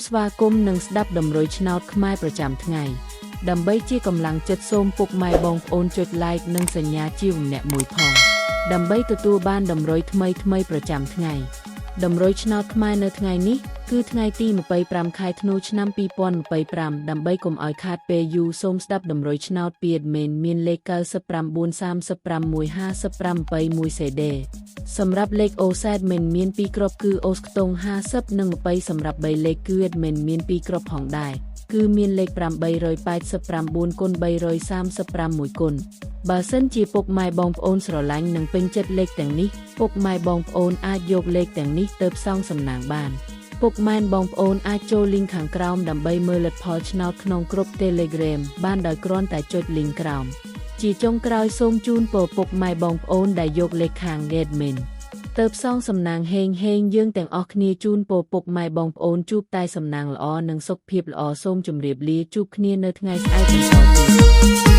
ស្វាគមន៍និងស្ដាប់ដំរុយឆ្នោតខ្មែរប្រចាំថ្ងៃដើម្បីជាកម្លាំងចិត្តសូមពុកម៉ែបងប្អូនចុច like និងសញ្ញាជាម្នាក់មួយផងដើម្បីទទួលបានដំរុយថ្មីប្រចាំថ្ងៃដំរុយឆ្នោតខ្មែរនៅថ្ងៃនេះគឺថ្ងៃទី25ខែធ្នូឆ្នាំ2025ដើម្បីកុំឲ្យខាតពេលយូរសូមស្ដាប់ដំរុយឆ្នោតពី admin មានលេខ99355881 CD សម្រាប់លេខ OZ មិនមាន2គ្រាប់គឺ OZ ខ្ទង់50និង20សម្រាប់3លេខគឺ admin មាន2គ្រាប់ផងដែរគឺមានលេខ889គុណ335គុណបើសិនជាពុកម៉ែបងប្អូនស្រឡាញ់និងពេញចិត្តលេខទាំងនេះពុកម៉ែបងប្អូនអាចយកលេខទាំងនេះទៅផ្សងសំណាងបានពុកម៉ែបងប្អូនអាចចូល link ខាងក្រោមដើម្បីមើលលទ្ធផលឆ្នោតក្នុងក្រុម Telegram បានដោយគ្រាន់តែចុច link ក្រោមជាចុងក្រោយសូមជូនពរពុកម៉ែបងប្អូនដែលយកលេខខាង admin ទៅផ្សងសំណាងហេងយើងទាំងអស់គ្នាជូនពរពុកម៉ែបងប្អូនជួបតែសំណាងល្អនិងសុខភាពល្អសូមជម្រាបលាជួបគ្នានៅថ្ងៃស្អែកបន្តទៀត